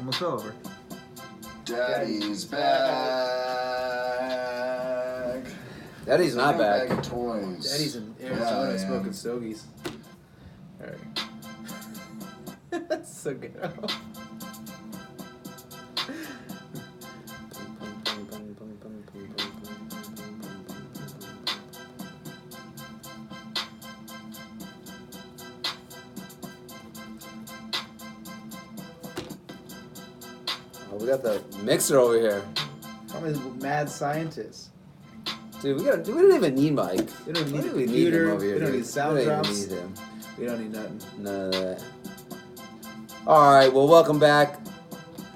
Almost over. Daddy's back. Daddy's not back. Bag of toys. Daddy's in Arizona smoking stogies. Alright. That's so good. Oh, we got the mixer over here. Probably mad scientists. Dude, we don't even need Mike. We don't need a We computer. him over here, We don't dude. need sound We don't drops. even need him. We don't need nothing. None of that. Alright, well, welcome back.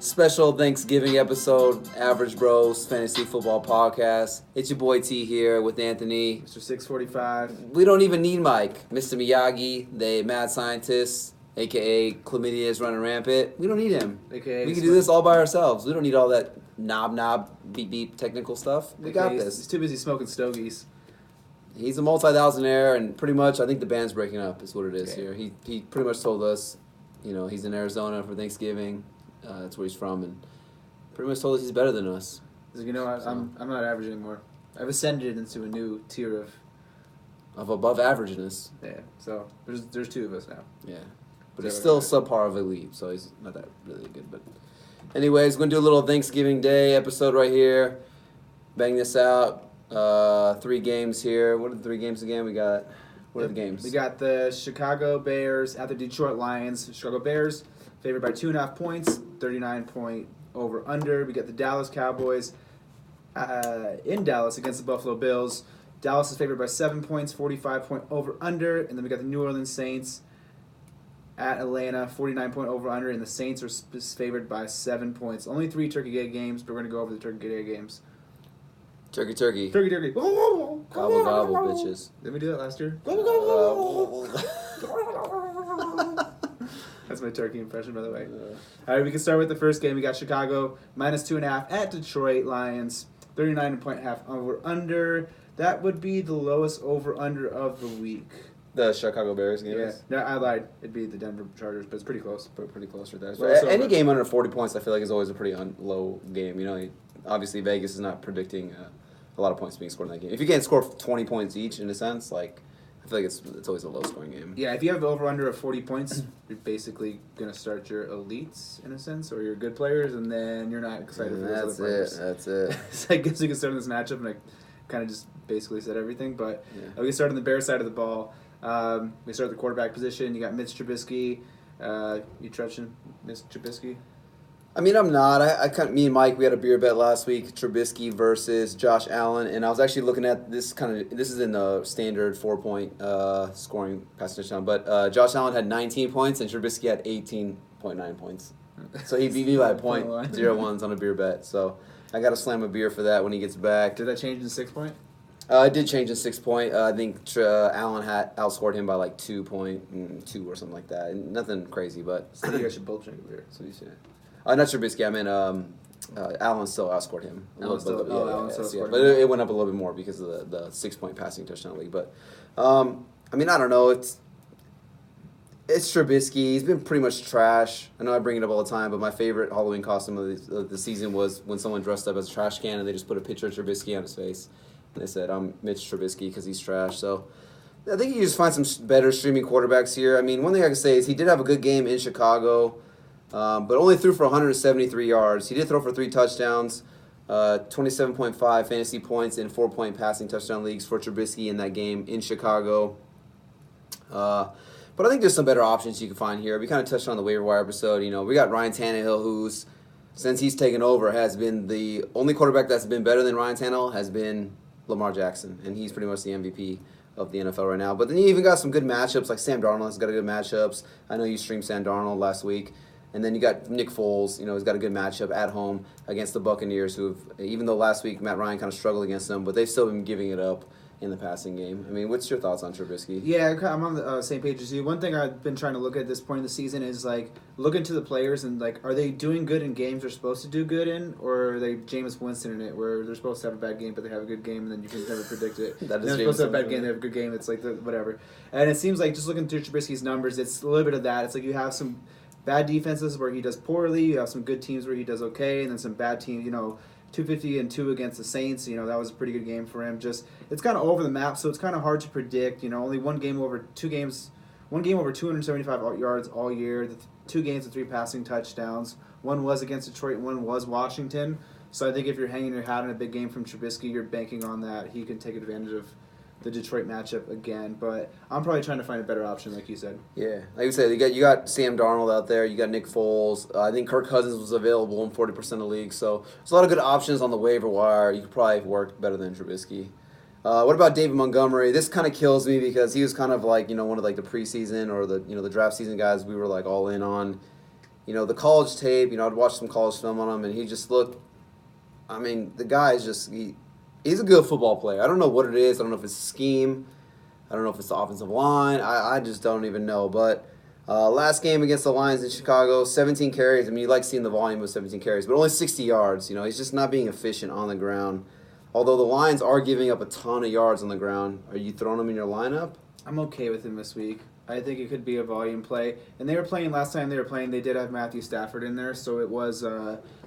Special Thanksgiving episode, Average Bros Fantasy Football Podcast. It's your boy T here with Anthony. Mr. 645. We don't even need Mike. Mr. Miyagi, the mad scientist, a.k.a. chlamydia is running rampant. We don't need him. AKA We can do this all by ourselves. We don't need all that knob, beep technical stuff. We got this. He's too busy smoking stogies. He's a multi-thousandaire, and pretty much I think the band's breaking up is what it is Okay. here. He pretty much told us, he's in Arizona for Thanksgiving. That's where he's from, and pretty much told us he's better than us. He's like, I'm not average anymore. I've ascended into a new tier Of above averageness. yeah. So there's two of us now. Yeah. But So he's still okay. subpar of elite, so he's not that really good. But anyways, going to do a little Thanksgiving Day episode right here. Bang this out. 3 games here. What are the 3 games again? What are the games? We got the Chicago Bears at the Detroit Lions. Chicago Bears favored by 2.5 points, 39-point over under. We got the Dallas Cowboys in Dallas against the Buffalo Bills. Dallas is favored by 7 points, 45-point over under. And then we got the New Orleans Saints at Atlanta, 49-point over under. And the Saints are favored by 7 points. Only 3 Turkey Day games, but we're going to go over the Turkey Day games. Turkey. Turkey. Gobble, gobble, bitches. Did we do that last year? That's my turkey impression, by the way. All right, we can start with the first game. We got Chicago minus 2.5 at Detroit Lions, 39.5 over under. That would be the lowest over under of the week. The Chicago Bears game Yeah, is no, I lied. It'd be the Denver Chargers, but it's pretty close. pretty close right there. So it's Any over. game under 40 points, I feel like, is always a pretty low game. Obviously Vegas is not predicting a lot of points being scored in that game. If you can't score 20 points each, in a sense, I feel like it's always a low-scoring game. Yeah, if you have over under of 40 points, you're basically gonna start your elites in a sense, or your good players, and then you're not excited for those other players. That's it. So I guess we can start in this matchup, and I kind of just basically said everything. But Yeah. we can start on the Bears side of the ball. We start at the quarterback position. You got Mitch Trubisky. You trusting Mitch Trubisky? I mean, I'm not. Me and Mike, we had a beer bet last week, Trubisky versus Josh Allen, and I was actually looking at this this is in the standard 4-point scoring passing touchdown, but Josh Allen had 19 points and Trubisky had 18.9 points. So he beat me by a point, 0-1s on a beer bet. So I got to slam a beer for that when he gets back. Did that change in 6 point? It did change in 6-point. I think Allen had outscored him by like 2.2 or something like that. And nothing crazy, but So you guys should both drink a beer. so you should. Not Trubisky. I mean, Allen still outscored him. Allen still outscored But him. it went up a little bit more because of the 6-point passing touchdown league. But I mean, I don't know. It's Trubisky. He's been pretty much trash. I know I bring it up all the time, but my favorite Halloween costume of the season was when someone dressed up as a trash can and they just put a picture of Trubisky on his face. And they said, I'm Mitch Trubisky because he's trash. So I think you just find some better streaming quarterbacks here. I mean, one thing I can say is he did have a good game in Chicago, but only threw for 173 yards. He did throw for 3 touchdowns, 27.5 fantasy points in 4-point passing touchdown leagues for Trubisky in that game in Chicago. But I think there's some better options you can find here. We kind of touched on the waiver wire episode. We got Ryan Tannehill, who's, since he's taken over, has been the only quarterback that's been better than Ryan Tannehill has been Lamar Jackson, and he's pretty much the MVP of the NFL right now. But then you even got some good matchups, like Sam Darnold has got good matchups. I know you streamed Sam Darnold last week. And then you got Nick Foles, he's got a good matchup at home against the Buccaneers, who've, even though last week Matt Ryan kind of struggled against them, but they've still been giving it up in the passing game. I mean, what's your thoughts on Trubisky? Yeah, I'm on the same page as you. One thing I've been trying to look at this point in the season is, look into the players and, are they doing good in games they're supposed to do good in, or are they Jameis Winston in it, where they're supposed to have a bad game, but they have a good game, and then you can never predict it. That is they're supposed to have a bad Jameis game, they have a good game, it's whatever. And it seems like, just looking through Trubisky's numbers, it's a little bit of that. It's like you have some bad defenses where he does poorly. You have some good teams where he does okay, and then some bad teams. 250-2 against the Saints. That was a pretty good game for him. Just it's kind of over the map, so it's kind of hard to predict. Only one game over 275 yards all year. The 2 games with 3 passing touchdowns. One was against Detroit, and one was Washington. So I think if you're hanging your hat on a big game from Trubisky, you're banking on that he can take advantage of the Detroit matchup again. But I'm probably trying to find a better option, like you said. Yeah, like you said, you got Sam Darnold out there. You got Nick Foles. I think Kirk Cousins was available in 40% of leagues. So there's a lot of good options on the waiver wire. You could probably work better than Trubisky. What about David Montgomery? This kind of kills me because he was kind of like one of like the preseason or the draft season guys we were like all in on. The college tape. I'd watch some college film on him, and he just looked. I mean, the guy is just he's a good football player. I don't know what it is. I don't know if it's a scheme. I don't know if it's the offensive line. I just don't even know. But last game against the Lions in Chicago, 17 carries. I mean, you like seeing the volume of 17 carries, but only 60 yards. He's just not being efficient on the ground. Although the Lions are giving up a ton of yards on the ground. Are you throwing him in your lineup? I'm okay with him this week. I think it could be a volume play. And they were playing last time they were playing. They did have Matthew Stafford in there, so it was.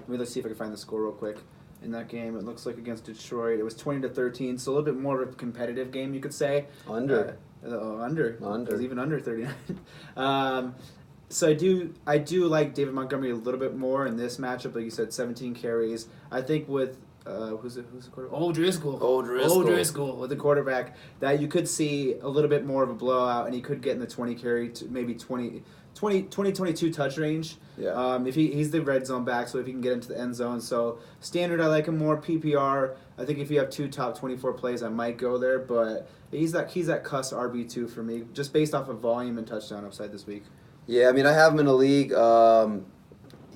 Let's see if I can find the score real quick. In that game, it looks like against Detroit, it was 20-13, so a little bit more of a competitive game, you could say. Under. Under. It was even under 39. So I do like David Montgomery a little bit more in this matchup. Like you said, 17 carries. I think with who's the quarterback? O'Driscoll with the quarterback, that you could see a little bit more of a blowout, and he could get in the 20 carry to maybe 22 touch range. Yeah. If he's the red zone back, so if he can get into the end zone. So standard, I like him more. PPR, I think if you have 2 top 24 plays, I might go there, but he's that cusp RB2 for me, just based off of volume and touchdown upside this week. Yeah, I mean, I have him in a league.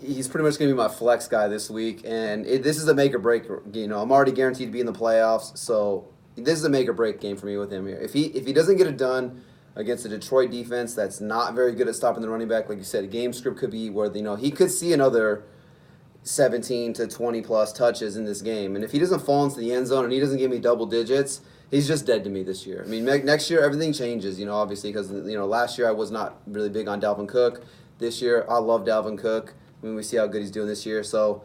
He's pretty much going to be my flex guy this week, and this is a make or break. I'm already guaranteed to be in the playoffs, so this is a make or break game for me with him here. If he doesn't get it done against a Detroit defense that's not very good at stopping the running back, like you said, a game script could be where he could see another 17 to 20 plus touches in this game, and if he doesn't fall into the end zone and he doesn't give me double digits, he's just dead to me this year. I mean, next year everything changes, obviously, because last year I was not really big on Dalvin Cook. This year I love Dalvin Cook. I mean, we see how good he's doing this year, so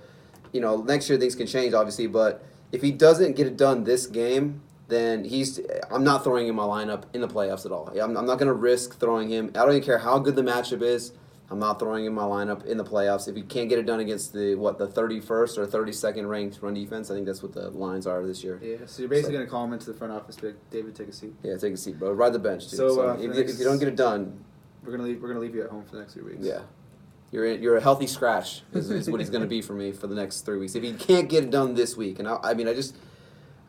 next year things can change, obviously, but if he doesn't get it done this game, then I'm not throwing him in my lineup in the playoffs at all. I'm not going to risk throwing him. I don't even care how good the matchup is. I'm not throwing him in my lineup in the playoffs. If he can't get it done against the 31st or 32nd ranked run defense, I think that's what the lines are this year. Yeah, so you're basically going to call him into the front office, but David, take a seat. Yeah, take a seat, bro. Ride the bench, dude. So if you don't get it done, we're gonna leave you at home for the next 3 weeks. Yeah. You're a healthy scratch is what he's going to be for me for the next 3 weeks. If he can't get it done this week, and I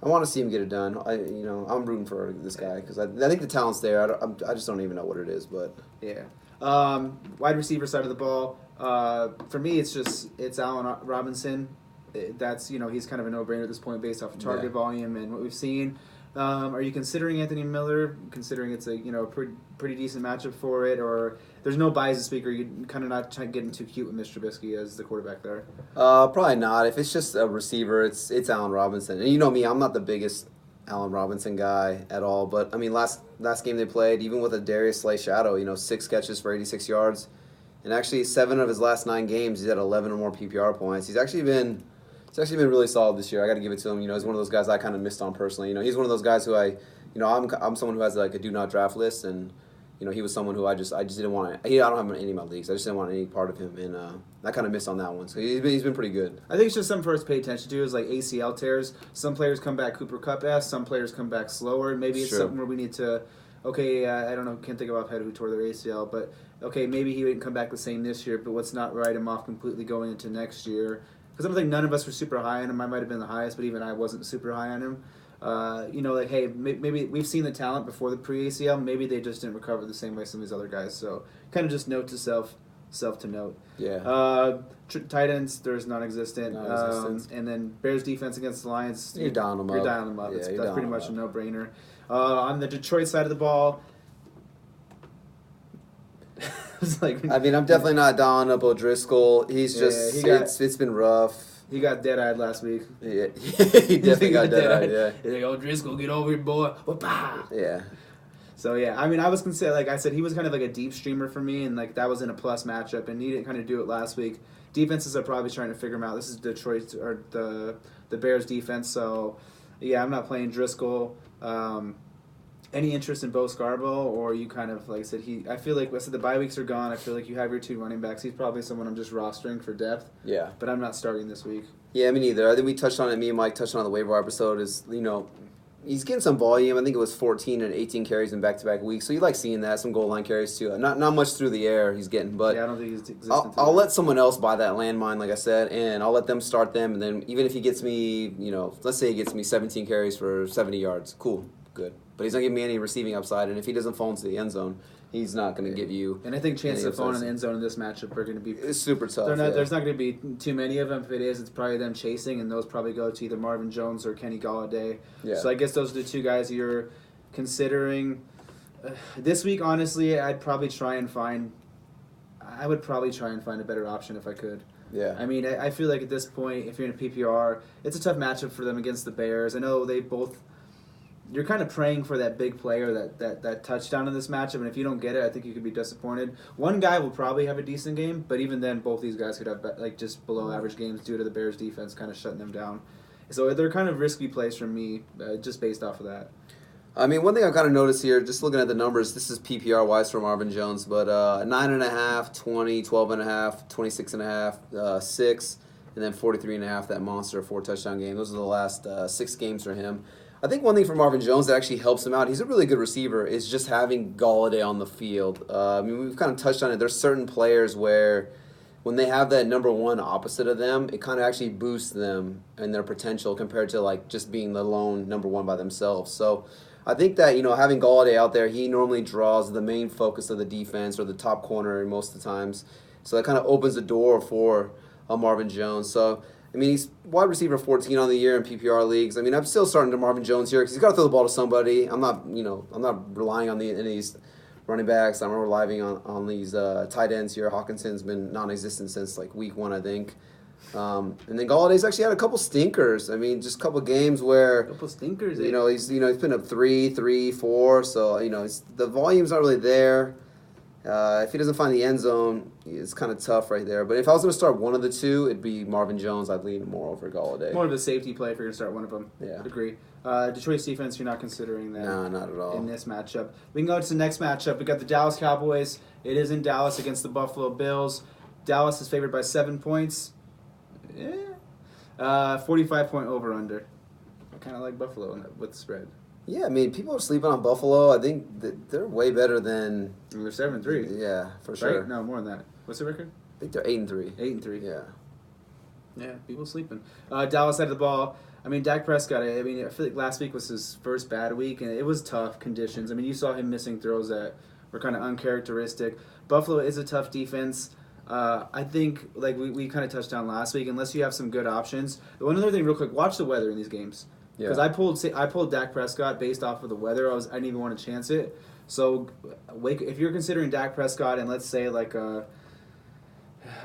want to see him get it done. I'm rooting for this guy because I think the talent's there. I just don't even know what it is, but yeah. Wide receiver side of the ball. For me, it's Allen Robinson. That's he's kind of a no-brainer at this point based off of target volume and what we've seen. Are you considering Anthony Miller? Considering it's a pretty decent matchup for it, or there's no bias this week, or you kind of not getting too cute with Mr. Trubisky as the quarterback there? Probably not. If it's just a receiver, it's Allen Robinson. And you know me, I'm not the biggest Allen Robinson guy at all. But I mean, last game they played, even with a Darius Slay shadow, 6 catches for 86 yards, and actually 7 of his last 9 games, he's had 11 or more PPR points. He's actually been really solid this year. I got to give it to him. He's one of those guys I kind of missed on personally. He's one of those guys who I'm someone who has like a do not draft list, and he was someone who I just didn't want. I don't have him in any of my leagues. I just didn't want any part of him, and I kind of missed on that one. So he's been pretty good. I think it's just something for us to pay attention to is like ACL tears. Some players come back Cooper Kupp-esque. Some players come back slower. Maybe it's something where we need to. Okay, I don't know. Can't think of offhand who tore their ACL, but okay, maybe he wouldn't come back the same this year. But let's not write him off completely going into next year. Because I don't think none of us were super high on him. I might have been the highest, but even I wasn't super high on him. Hey, maybe we've seen the talent before the pre-ACL. Maybe they just didn't recover the same way some of these other guys. So kind of just note to self to note. Yeah. Tight ends, there's non-existent. And then Bears defense against the Lions. You're dialing them up. You're dialing them up. Yeah, That's pretty much a no-brainer. On the Detroit side of the ball, I'm definitely not dialing up O'Driscoll. He's just it's been rough. He got dead-eyed last week. Yeah, he definitely got dead-eyed. Yeah. He's like, O'Driscoll, get over here, boy. Whoop-ah. Yeah. So yeah, I mean, I was consider like I said, he was kind of like a deep streamer for me, and like that was in a plus matchup, and he didn't kind of do it last week. Defenses are probably trying to figure him out. This is Detroit or the Bears defense, so yeah, I'm not playing Driscoll. Any interest in Bo Scarborough, or you kind of like I said I feel like the bye weeks are gone. I feel like you have your 2 running backs. He's probably someone I'm just rostering for depth. Yeah. But I'm not starting this week. Yeah, me neither. I think we touched on it. Me and Mike touched on the waiver wire episode. Is he's getting some volume. I think it was 14 and 18 carries in back-to-back weeks. So you like seeing that. Some goal line carries too. Not much through the air he's getting, but yeah, I don't think he's existent. I'll let someone else buy that landmine, like I said, and I'll let them start them. And then even if he gets me, let's say he gets me 17 carries for 70 yards, cool, good. But he's not giving me any receiving upside. And if he doesn't fall into the end zone, he's not going to give you. And I think chances of falling in the end zone in this matchup are going to be. It's super tough. There's not going to be too many of them. If it is, it's probably them chasing, and those probably go to either Marvin Jones or Kenny Golladay. Yeah. So I guess those are the 2 guys you're considering. This week, honestly, I would probably try and find a better option if I could. Yeah. I mean, I feel like at this point, if you're in a PPR, it's a tough matchup for them against the Bears. I know they both. You're kind of praying for that big player, that touchdown in this matchup, and if you don't get it, I think you could be disappointed. One guy will probably have a decent game, but even then, both these guys could have just below average games due to the Bears' defense kind of shutting them down. So they're kind of risky plays for me, just based off of that. I mean, one thing I've kind of noticed here, just looking at the numbers, this is PPR-wise for Marvin Jones, but 9.5, 20, 12.5, 26.5, 6, and then 43.5, that monster 4-touchdown game. Those are the last 6 games for him. I think one thing for Marvin Jones that actually helps him out, he's a really good receiver, is just having Golladay on the field. I mean, we've kind of touched on it. There's certain players where when they have that number one opposite of them, it kind of actually boosts them and their potential compared to like just being the lone number one by themselves. So I think that, having Golladay out there, he normally draws the main focus of the defense or the top corner most of the times. So that kind of opens the door for Marvin Jones. So I mean, he's wide receiver 14 on the year in PPR leagues. I mean, I'm still starting to Marvin Jones here because he's got to throw the ball to somebody. I'm not relying on any of these running backs. I'm relying on these tight ends here. Hawkinson's been non-existent since like week 1, I think. And then Galladay's actually had a couple stinkers. I mean, just a couple games where stinkers. He's putting up 3, 4. So the volume's not really there. If he doesn't find the end zone, it's kind of tough right there. But if I was going to start one of the 2, it'd be Marvin Jones. I'd lean more over Golladay. More of a safety play if you're going to start one of them. Yeah. I'd agree. Detroit's defense, you're not considering that. No, not at all. In this matchup. We can go to the next matchup. We got the Dallas Cowboys. It is in Dallas against the Buffalo Bills. Dallas is favored by 7 points. 45-point over-under. I kind of like Buffalo with the spread. Yeah, I mean, people are sleeping on Buffalo. I think that they're way better than. They're 7-3. Yeah, for sure. Right? No, more than that. What's the record? I think they're 8-3. 8-3. Yeah. Yeah, people sleeping. Dallas had the ball. I mean, Dak Prescott, I feel like last week was his first bad week, and it was tough conditions. I mean, you saw him missing throws that were kind of uncharacteristic. Buffalo is a tough defense. I think, like we kind of touched on last week, unless you have some good options. One other thing real quick, watch the weather in these games. Because I pulled Dak Prescott based off of the weather. I didn't even want to chance it. So, if you're considering Dak Prescott and let's say like I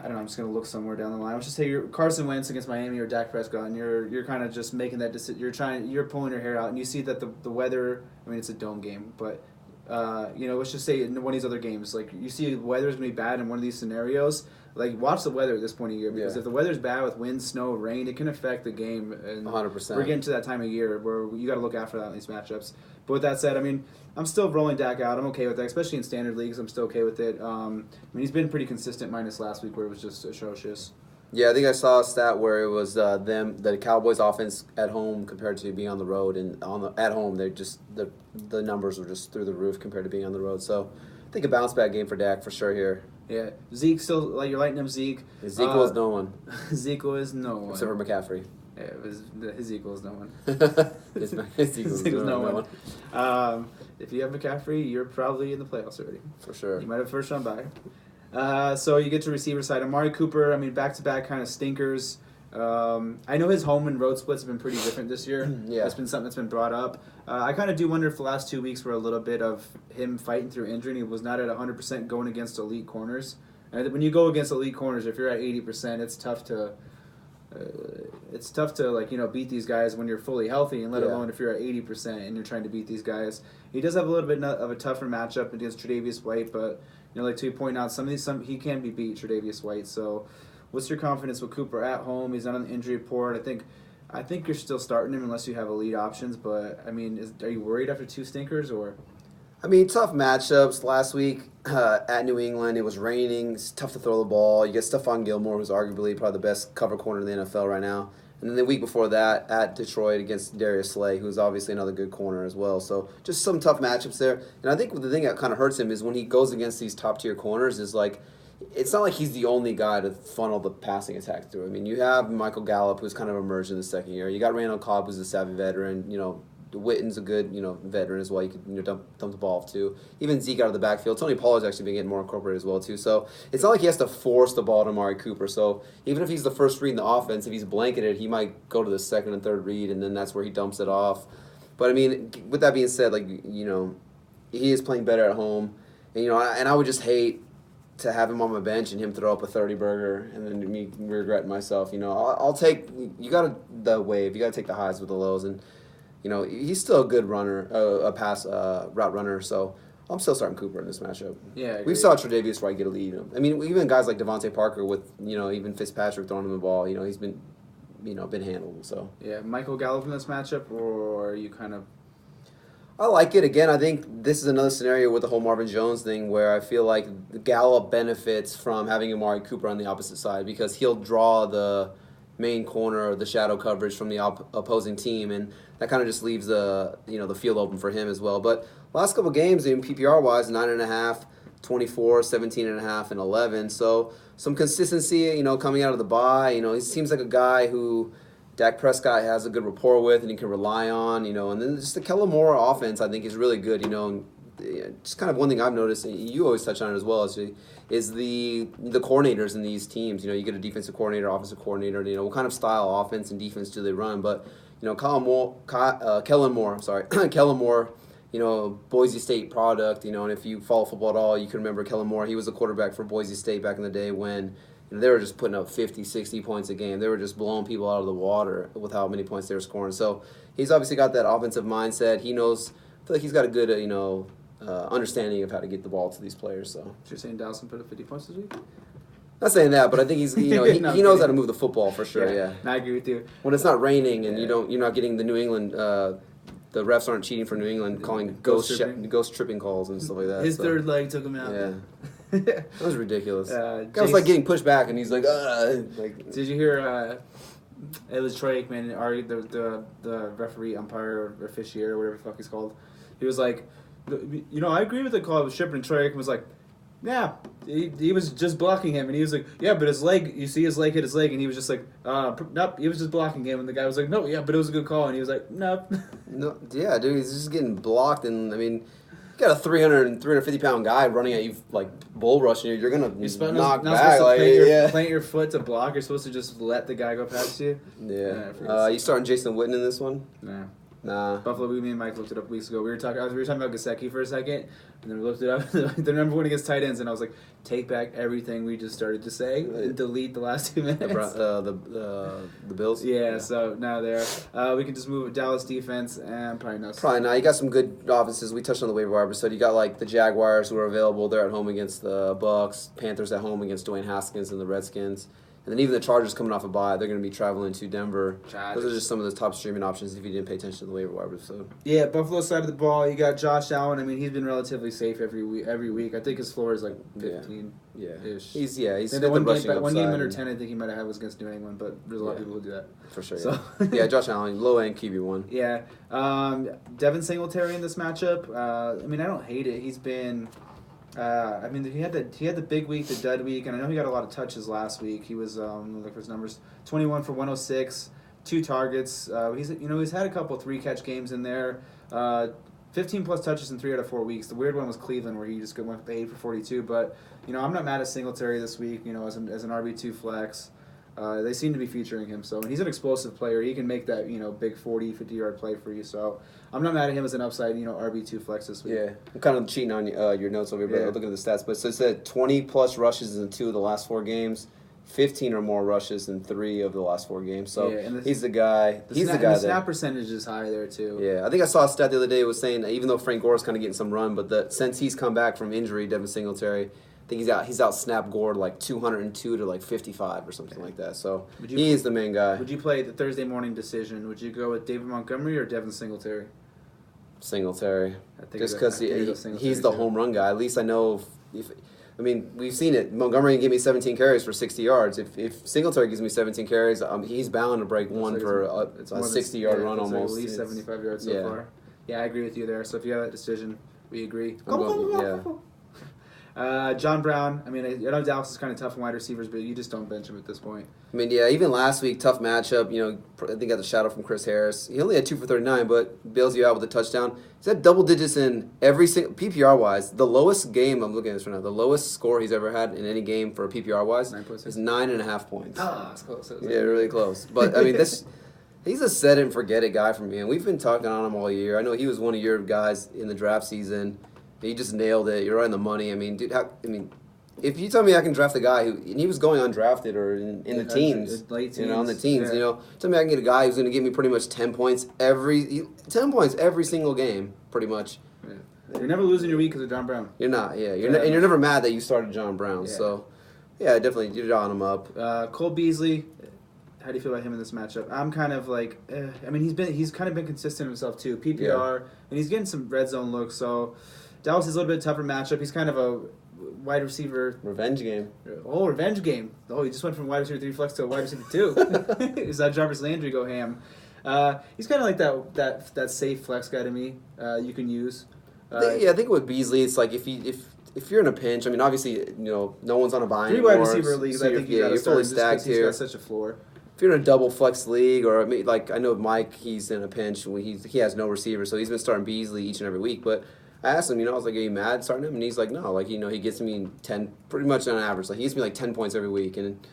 don't know, I'm just gonna look somewhere down the line. Let's just say you're Carson Wentz against Miami or Dak Prescott, and you're kind of just making that decision. You're pulling your hair out, and you see that the weather. I mean, it's a dome game, but let's just say in one of these other games, like you see the weather's gonna be bad in one of these scenarios. Like, watch the weather at this point of year, because if the weather's bad with wind, snow, rain, it can affect the game. And 100%. We're getting to that time of year where you got to look out for that in these matchups. But with that said, I mean, I'm still rolling Dak out. I'm okay with that, especially in standard leagues. I'm still okay with it. I mean, he's been pretty consistent minus last week where it was just atrocious. Yeah, I think I saw a stat where it was the Cowboys offense at home compared to being on the road, and at home they just the numbers were just through the roof compared to being on the road. So I think a bounce back game for Dak for sure here. Yeah, Zeke still, like, you're lighting up Zeke. His equal is no one. Zeke is no one. Except for McCaffrey. Yeah, his equal is no one. His equal is no one. If you have McCaffrey, you're probably in the playoffs already. For sure. You might have first round bye. So you get to receiver side. Amari Cooper, I mean, back-to-back kind of stinkers. I know his home and road splits have been pretty different this year. Yeah. It's been something that's been brought up. I kind of do wonder if the last 2 weeks were a little bit of him fighting through injury, and he was not at 100% going against elite corners. And when you go against elite corners, if you're at 80%, it's tough to it's tough to beat these guys when you're fully healthy, and let Yeah. alone if you're at 80% and you're trying to beat these guys. He does have a little bit of a tougher matchup against Tre'Davious White, but like to point out, some he can be beat, Tre'Davious White. So, what's your confidence with Cooper at home? He's not on the injury report. I think you're still starting him unless you have elite options. But I mean, are you worried after 2 stinkers or? I mean, tough matchups. Last week at New England, it was raining. It's tough to throw the ball. You get Stephon Gilmore, who's arguably probably the best cover corner in the NFL right now. And then the week before that, at Detroit against Darius Slay, who's obviously another good corner as well. So just some tough matchups there. And I think the thing that kind of hurts him is when he goes against these top-tier corners is like, it's not like he's the only guy to funnel the passing attack through. I mean, you have Michael Gallup, who's kind of emerged in the second year. You got Randall Cobb, who's a savvy veteran. Witten's a good, veteran as well. You could dump the ball off too. Even Zeke out of the backfield. Tony Pollard's actually been getting more incorporated as well too. So it's not like he has to force the ball to Amari Cooper. So even if he's the first read in the offense, if he's blanketed, he might go to the second and third read, and then that's where he dumps it off. But I mean, with that being said, he is playing better at home, and I would just hate to have him on my bench and him throw up a 30 burger and then me regret myself. I'll take you got to the wave. You got to take the highs with the lows, and he's still a good runner, a pass route runner. So I'm still starting Cooper in this matchup. Yeah, we saw Tre'Davious White get a lead. I mean, even guys like Devontae Parker with even Fitzpatrick throwing him the ball. He's been been handled. So yeah, Michael Gallup in this matchup, or are you kind of? I like it. Again, I think this is another scenario with the whole Marvin Jones thing where I feel like Gallup benefits from having Amari Cooper on the opposite side because he'll draw the main corner or the shadow coverage from the opposing team, and that kind of just leaves the field open for him as well. But last couple games in PPR wise, 9.5, 24, 17.5, and 11. So some consistency, coming out of the bye. He seems like a guy who Dak Prescott has a good rapport with and he can rely on. And then just the Kellen Moore offense, I think, is really good. And just kind of one thing I've noticed, and you always touch on it as well, is the coordinators in these teams. You get a defensive coordinator, offensive coordinator. What kind of style offense and defense do they run? But Kellen Moore, Kellen Moore, Boise State product. And if you follow football at all, you can remember Kellen Moore. He was a quarterback for Boise State back in the day when they were just putting up 50, 60 points a game. They were just blowing people out of the water with how many points they were scoring. So he's obviously got that offensive mindset. He knows. I feel like he's got a good understanding of how to get the ball to these players. So You're saying Dawson put up 50 points this week? Not saying that, but I think he's he knows how to move the football for sure. Yeah. I agree with you. When it's not raining and you're not getting the New England. The refs aren't cheating for New England, calling ghost tripping calls and stuff like that. His third leg took him out. Yeah. That was ridiculous. Guy was Jason, getting pushed back, and he's like. Did you hear? It was Troy Aikman, the referee, umpire, or officiator, or whatever the fuck he's called. He was like, I agree with the call of Shipper, and Troy Aikman was like, yeah, he was just blocking him, and he was like, yeah, but his leg, you see his leg hit his leg, and he was just like, nope, he was just blocking him, and the guy was like, no, yeah, but it was a good call, and he was like, nope. No, yeah, dude, he's just getting blocked, and I mean. You got a 350-pound guy running at you, like, bull rushing you. You're going to knock back. Plant your foot to block. You're supposed to just let the guy go past you. Yeah. You starting Jason Witten in this one? Nah. Buffalo, me and Mike looked it up weeks ago. We were talking about Gesicki for a second, and then we looked it up. The number one against tight ends, and I was like, take back everything we just started to say and delete the last 2 minutes. The Bills? Yeah, so now there. We can just move Dallas defense and probably not. Probably not. You got some good offenses. We touched on the waiver wire episode. You got like the Jaguars who are available. They're at home against the Bucks. Panthers at home against Dwayne Haskins and the Redskins. And then even the Chargers coming off a bye, they're going to be traveling to Denver. Those are just some of the top streaming options if you didn't pay attention to the waiver wire episode. Yeah, Buffalo side of the ball, you got Josh Allen. I mean, he's been relatively safe every week. I think his floor is like 15. Yeah. He's got the one game under 10 I think he might have had was against New England, but there's a lot of people who do that. For sure, so. Yeah, Josh Allen, low-end QB1. Yeah. Devin Singletary in this matchup, I mean, I don't hate it. He's been... he had the big week, the dud week, and I know he got a lot of touches last week. He was look for his numbers, 21 for 106, 2 targets. He's had a couple 3-catch games in there, 15 plus touches in 3 out of 4 weeks. The weird one was Cleveland where he just went 8 for 42. But I'm not mad at Singletary this week. As an RB2 flex. They seem to be featuring him, and he's an explosive player. He can make that big 40, 50-yard play for you. So I'm not mad at him as an upside RB2 flex this week. Yeah, I'm kind of cheating on your notes over here, but looking at the stats. But so it said 20 plus rushes in 2 of the last 4 games, 15 or more rushes in 3 of the last 4 games. So and he's the guy. He's the guy. And the snap percentage is high there too. Yeah, I think I saw a stat the other day. It was saying that even though Frank Gore's kind of getting some run, but since he's come back from injury, Devin Singletary, I think he's out snapped Gore like 202 to like 55 or something like that. So he is the main guy. Would you play the Thursday morning decision? Would you go with David Montgomery or Devin Singletary? Singletary, I think just because he's the too. home run guy. At least I know if I mean, we've seen it. Montgomery can give me 17 carries for 60 yards. If Singletary gives me 17 carries, he's bound to break one for a 60-yard run almost. At least 75 yards so far. Yeah, I agree with you there. So if you have that decision, we agree. John Brown, I mean, I know Dallas is kind of tough on wide receivers, but you just don't bench him at this point. I mean, yeah, even last week, tough matchup. I think got the shadow from Chris Harris. He only had 2 for 39, but bails you out with a touchdown. He's had double digits in every single PPR-wise. The lowest game, I'm looking at this right now, the lowest score he's ever had in any game for PPR-wise is 9.5 points. Oh, that's close. Yeah, really close. But, I mean, he's a set-and-forget-it guy for me, and we've been talking on him all year. I know he was one of your guys in the draft season. He just nailed it. You're right on the money. I mean, dude, if you tell me I can draft a guy and he was going undrafted or in the teens, late teens, on the teens, tell me I can get a guy who's going to give me pretty much 10 points every single game, pretty much. Yeah. You're never losing your week because of John Brown. You're not, yeah. And you're never mad that you started John Brown. Yeah. So, yeah, definitely, you're drawing him up. Cole Beasley, how do you feel about him in this matchup? I'm kind of like, I mean, he's kind of been consistent himself too. PPR, and he's getting some red zone looks. So Dallas is a little bit tougher matchup. He's kind of a wide receiver. Revenge game. Oh, revenge game. Oh, he just went from wide receiver 3 flex to a wide receiver 2. Is that Jarvis Landry go ham? He's kind of like that safe flex guy to me. You can use. I think with Beasley, it's like if you're in a pinch. I mean, obviously, no one's on a buy 3 anymore. wide receiver leagues. So I think you're fully stacked here. He's got such a floor. If you're in a double flex league, or like I know Mike, he's in a pinch. He has no receiver, so he's been starting Beasley each and every week, but. I asked him, I was like, are you mad starting him? And he's like, no, like, he gets me 10, pretty much on average. Like, he gets me like 10 points every week. And,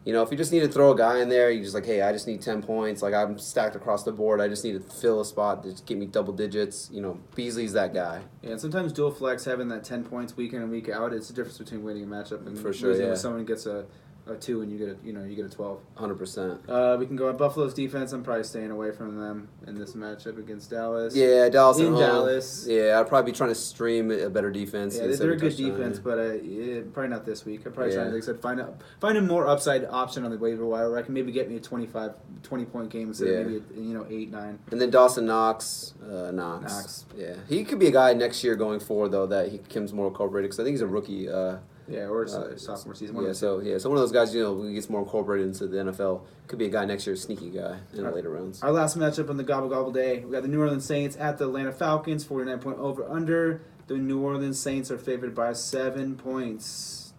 if you just need to throw a guy in there, you're just like, hey, I just need 10 points. Like, I'm stacked across the board. I just need to fill a spot to just get me double digits. Beasley's that guy. Yeah, and sometimes dual flex, having that 10 points week in and week out, it's the difference between winning a matchup and losing when someone gets a 2 and you get a 12. 100%. We can go on Buffalo's defense. I'm probably staying away from them in this matchup against Dallas. Yeah, Dallas at home. Dallas. Yeah, I'd probably be trying to stream a better defense. Yeah, they're a good defense, but probably not this week. I'm probably trying to, like I said, find a more upside option on the waiver wire where I can maybe get me a 20-point game instead of maybe 8, 9. And then Dawson Knox. Knox. Yeah, he could be a guy next year going forward though that he becomes more incorporated because I think he's a rookie. Or sophomore season. So one of those guys, who gets more incorporated into the NFL, could be a guy next year, a sneaky guy in the later rounds. Our last matchup on the Gobble Day, we got the New Orleans Saints at the Atlanta Falcons, 49-point over/under. The New Orleans Saints are favored by 7 points.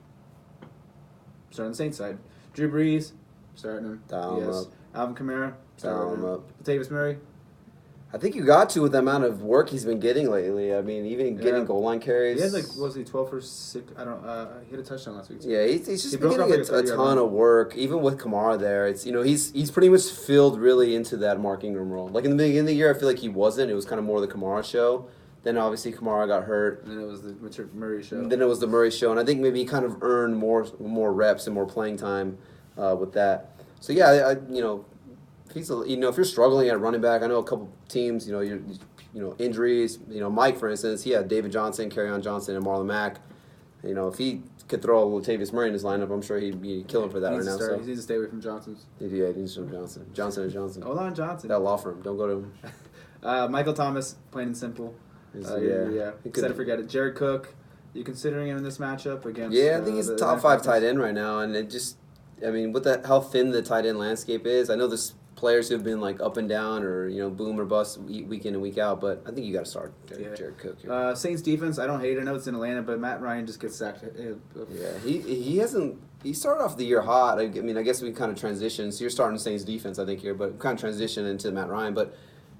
Starting on the Saints side, Drew Brees, starting him. Dial him up. Alvin Kamara, Dial him up. Latavius Murray. I think you got to with the amount of work he's been getting lately. I mean, even getting goal line carries. He had 12 for 6. I don't. He had a touchdown last week too. Yeah, he's just been getting a ton of work. Even with Kamara there, it's he's pretty much filled really into that Mark Ingram role. Like in the beginning of the year, I feel like he wasn't. It was kind of more the Kamara show. Then obviously Kamara got hurt. And then it was the Murray show. And I think maybe he kind of earned more reps and more playing time with that. So yeah, if you're struggling at running back, I know a couple teams, injuries. Mike, for instance, he had David Johnson, Kerryon Johnson, and Marlon Mack. If he could throw Latavius Murray in his lineup, I'm sure he'd be killing for that right now. He needs to stay away from Johnson's. Yeah, he needs to Johnson. Johnson & Johnson. Hold on, Johnson. That law firm. Don't go to him. Michael Thomas, plain and simple. Set to forget it. Jared Cook, you considering him in this matchup against? Yeah, I think he's a top 5 tight end right now, and it just, with how thin the tight end landscape is, I know there's players who have been like up and down or boom or bust week in and week out, but I think you got to start Jared Cook here. Saints defense, I don't hate it. I know it's in Atlanta, but Matt Ryan just gets sacked. Yeah, he hasn't. He started off the year hot. I guess we kind of transitioned. So you're starting Saints defense, I think here, but kind of transitioned into Matt Ryan, but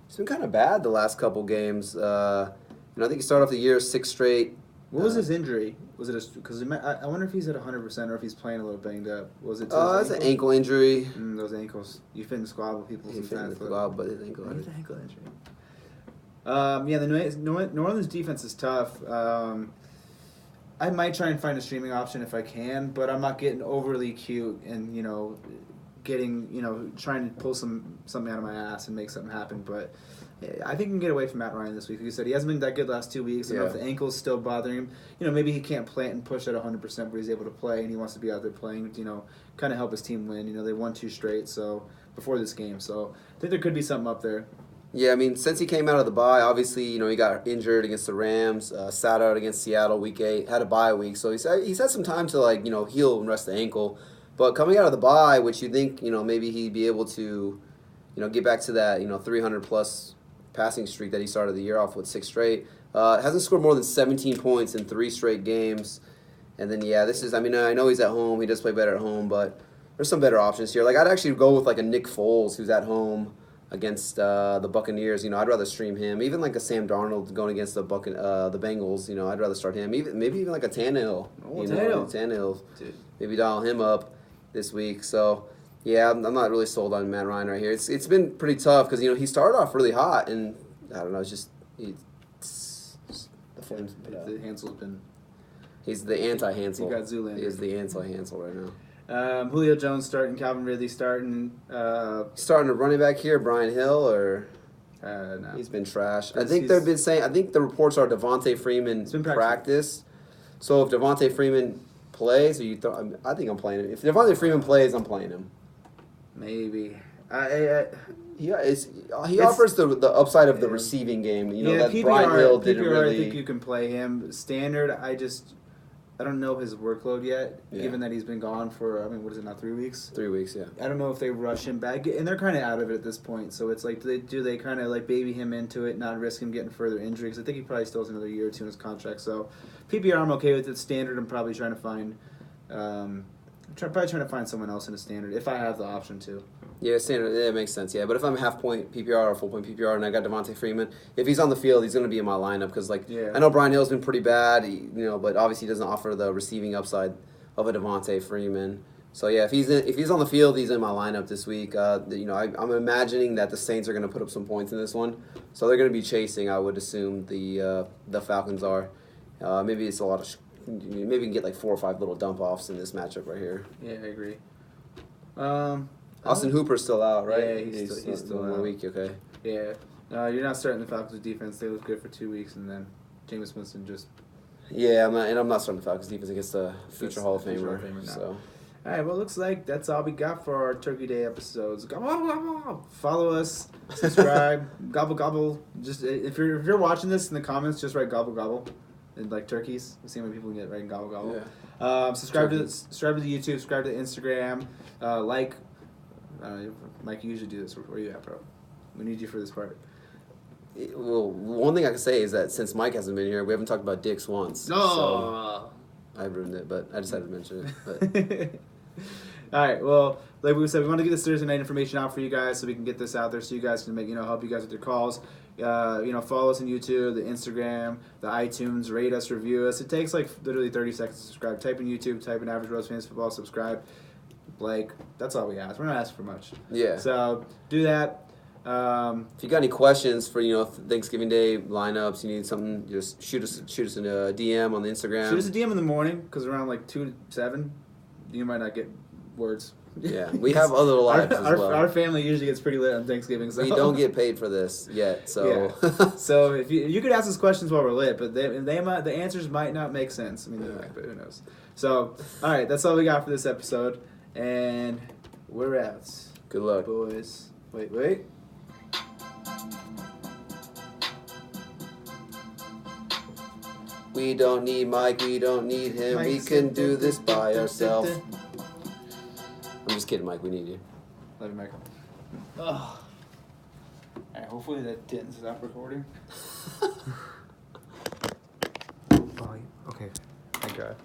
it's been kind of bad the last couple games. I think he started off the year 6 straight. What was his injury? Was it because I wonder if he's at 100% or if he's playing a little banged up. Was it? It's an ankle injury. Those ankles. You fit in the squad with people. He fit in the squad, but his ankle injury. The New Orleans defense is tough. I think they're going to be able to I might try and find a streaming option if I can, but I'm not getting overly cute and trying to pull something out of my ass and make something happen. But I think he can get away from Matt Ryan this week. Like you said, he hasn't been that good last 2 weeks. I don't know if the ankle's still bothering him. Maybe he can't plant and push at 100%, but he's able to play and he wants to be out there playing. Kind of help his team win. They won 2 straight before this game, so I think there could be something up there. Yeah, I mean, since he came out of the bye, obviously, he got injured against the Rams, sat out against Seattle week 8, had a bye week, so he's had some time to heal and rest the ankle. But coming out of the bye, which you think maybe he'd be able to get back to that 300 plus passing streak that he started the year off with 6 straight, hasn't scored more than 17 points in 3 straight games. And then I know he's at home, he does play better at home, but there's some better options here. I'd actually go with a Nick Foles who's at home against the Buccaneers. I'd rather stream him. Even a Sam Darnold going against the Bengals. I'd rather start him. Maybe even a Tannehill. Tannehill. Dude. Maybe dial him up this week. So yeah, I'm not really sold on Matt Ryan right here. It's been pretty tough because he started off really hot and I don't know. It's just the Flames. The Hansel's been. He's the anti-Hansel. You got Zoolander. He is the anti-Hansel right now. Julio Jones starting, Calvin Ridley starting. Starting a running back here, Brian Hill, or no. He's been trash. I think the reports are Devontae Freeman practice. So if Devontae Freeman plays, I think I'm playing him. If Devontae Freeman plays, I'm playing him. Maybe. He offers the upside of the receiving game. That PPR, Brian Hill didn't PPR, really. I think you can play him. Standard, I don't know his workload yet, given that he's been gone for, what is it now, 3 weeks? 3 weeks, yeah. I don't know if they rush him back, and they're kind of out of it at this point, so it's do they kind of baby him into it, not risk him getting further injury, because I think he probably still has another year or 2 in his contract, so PPR I'm okay with it. Standard I'm probably trying to find, trying to find someone else in a standard, if I have the option to. Yeah, standard. Yeah, it makes sense. Yeah, but if I'm half-point PPR or full-point PPR and I got Devontae Freeman, if he's on the field, he's going to be in my lineup because, I know Brian Hill's been pretty bad, but obviously he doesn't offer the receiving upside of a Devontae Freeman. So yeah, if he's on the field, he's in my lineup this week. I'm imagining that the Saints are going to put up some points in this one, so they're going to be chasing. I would assume the Falcons are. Maybe it's a lot of. Maybe we can get 4 or 5 little dump offs in this matchup right here. Yeah, I agree. Austin Hooper's still out, right? Yeah, he's still out. 1 week, okay. Yeah. You're not starting the Falcons defense. They look good for 2 weeks, and then Jameis Winston just... Yeah, I'm not starting the Falcons defense against the future Hall of Famer. So. All right, well, it looks like that's all we got for our Turkey Day episodes. Gobble, gobble, gobble. Follow us, subscribe, gobble, gobble. Just if you're watching this in the comments, just write gobble, gobble. And turkeys. I've seen how many people get writing gobble, gobble. Yeah. Subscribe to the YouTube, subscribe to the Instagram, Mike, you usually do this. Where are you at, bro? We need you for this part. Well, one thing I can say is that since Mike hasn't been here, we haven't talked about dicks once. No. So I ruined it, but I decided to mention it. But. All right. Well, like we said, we want to get this Thursday night information out for you guys so we can get this out there so you guys can help you guys with your calls. Follow us on YouTube, the Instagram, the iTunes, rate us, review us. It takes literally 30 seconds to subscribe. Type in YouTube, type in Average Rose Fans Football, subscribe. That's all we ask. We're not asking for much. Yeah. So do that. If you got any questions for Thanksgiving Day lineups, you need something, just shoot us a DM on the Instagram. Shoot us a DM in the morning because around 2 to 7, you might not get words. Yeah, we have other lives as well. Our family usually gets pretty lit on Thanksgiving. So. We don't get paid for this yet, so. Yeah. So if you could ask us questions while we're lit, but the answers might not make sense. They might, but who knows? So, all right, that's all we got for this episode, and we're out. Good luck, boys. Wait. We don't need Mike, we don't need him, we can do this by ourselves. I'm just kidding, Mike, we need you. Love you, Michael. All right, hopefully that didn't stop recording. Okay, thank God.